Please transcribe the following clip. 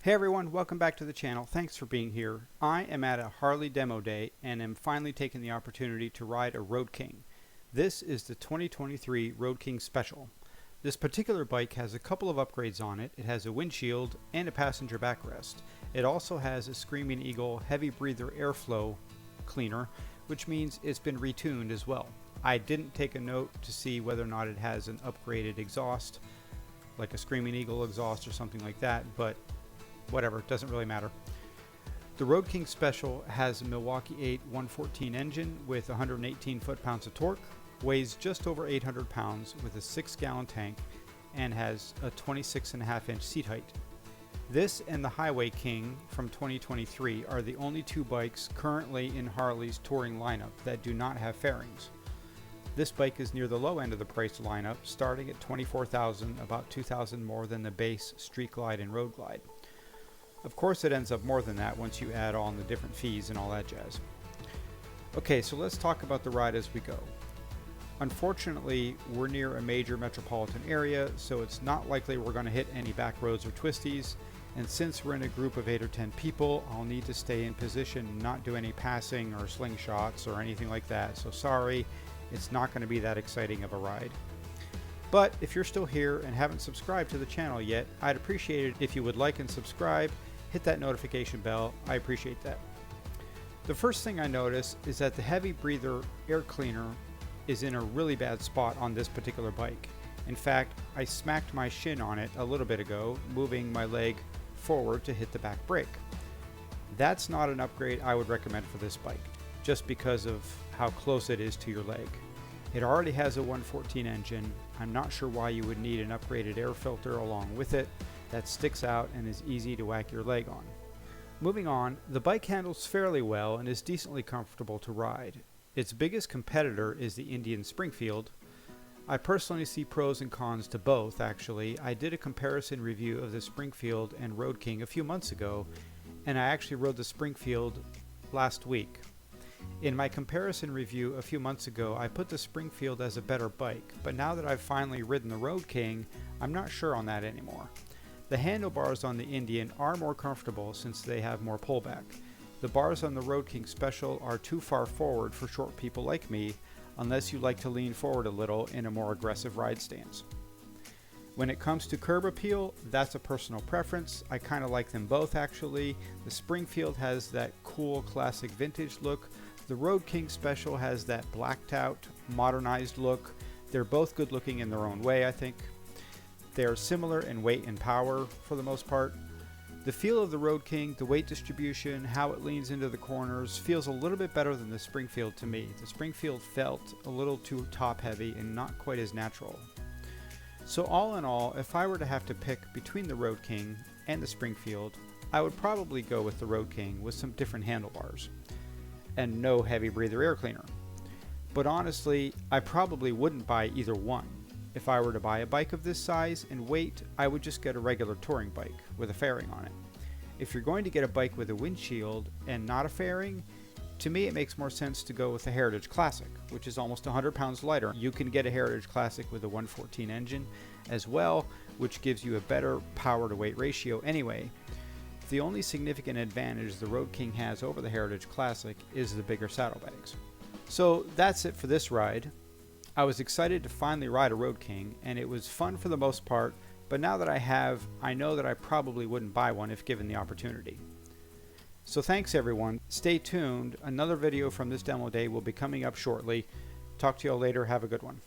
Hey everyone, welcome back to the channel. Thanks for being here. I am at a Harley demo day and am finally taking the opportunity to ride a Road King. This is the 2023 Road King Special. This particular bike has a couple of upgrades on it. It has a windshield and a passenger backrest. It also has a Screaming Eagle heavy breather airflow cleaner, which means it's been retuned as well. I didn't take a note to see whether or not it has an upgraded exhaust, like a Screaming Eagle exhaust or something like that, but whatever, it doesn't really matter. The Road King Special has a Milwaukee 8 114 engine with 118 foot-pounds of torque, weighs just over 800 pounds with a 6-gallon tank, and has a 26.5-inch seat height. This and the Highway King from 2023 are the only two bikes currently in Harley's touring lineup that do not have fairings. This bike is near the low end of the price lineup, starting at $24,000, about $2,000 more than the base Street Glide and Road Glide. Of course it ends up more than that once you add on the different fees and all that jazz. Okay, so let's talk about the ride as we go. Unfortunately, we're near a major metropolitan area, so it's not likely we're going to hit any back roads or twisties, and since we're in a group of 8 or 10 people, I'll need to stay in position and not do any passing or slingshots or anything like that, so sorry, it's not going to be that exciting of a ride. But if you're still here and haven't subscribed to the channel yet, I'd appreciate it if you would like and subscribe. Hit that notification bell. I appreciate that. The first thing I notice is that the heavy breather air cleaner is in a really bad spot on this particular bike. In fact, I smacked my shin on it a little bit ago, moving my leg forward to hit the back brake. That's not an upgrade I would recommend for this bike, just because of how close it is to your leg. It already has a 114 engine. I'm not sure why you would need an upgraded air filter along with it that sticks out and is easy to whack your leg on. Moving on, the bike handles fairly well and is decently comfortable to ride. Its biggest competitor is the Indian Springfield. I personally see pros and cons to both, actually. I did a comparison review of the Springfield and Road King a few months ago, and I actually rode the Springfield last week. In my comparison review a few months ago, I put the Springfield as a better bike, but now that I've finally ridden the Road King, I'm not sure on that anymore. The handlebars on the Indian are more comfortable since they have more pullback. The bars on the Road King Special are too far forward for short people like me, unless you like to lean forward a little in a more aggressive ride stance. When it comes to curb appeal, that's a personal preference. I kind of like them both actually. The Springfield has that cool classic vintage look. The Road King Special has that blacked out, modernized look. They're both good looking in their own way, I think. They are similar in weight and power for the most part. The feel of the Road King, the weight distribution, how it leans into the corners, feels a little bit better than the Springfield to me. The Springfield felt a little too top heavy and not quite as natural. So all in all, if I were to have to pick between the Road King and the Springfield, I would probably go with the Road King with some different handlebars and no heavy breather air cleaner. But honestly, I probably wouldn't buy either one. If I were to buy a bike of this size and weight, I would just get a regular touring bike with a fairing on it. If you're going to get a bike with a windshield and not a fairing, to me it makes more sense to go with the Heritage Classic, which is almost 100 pounds lighter. You can get a Heritage Classic with a 114 engine as well, which gives you a better power to weight ratio anyway. The only significant advantage the Road King has over the Heritage Classic is the bigger saddlebags. So that's it for this ride. I was excited to finally ride a Road King, and it was fun for the most part, but now that I have, I know that I probably wouldn't buy one if given the opportunity. So thanks everyone, stay tuned, another video from this demo day will be coming up shortly. Talk to you all later, have a good one.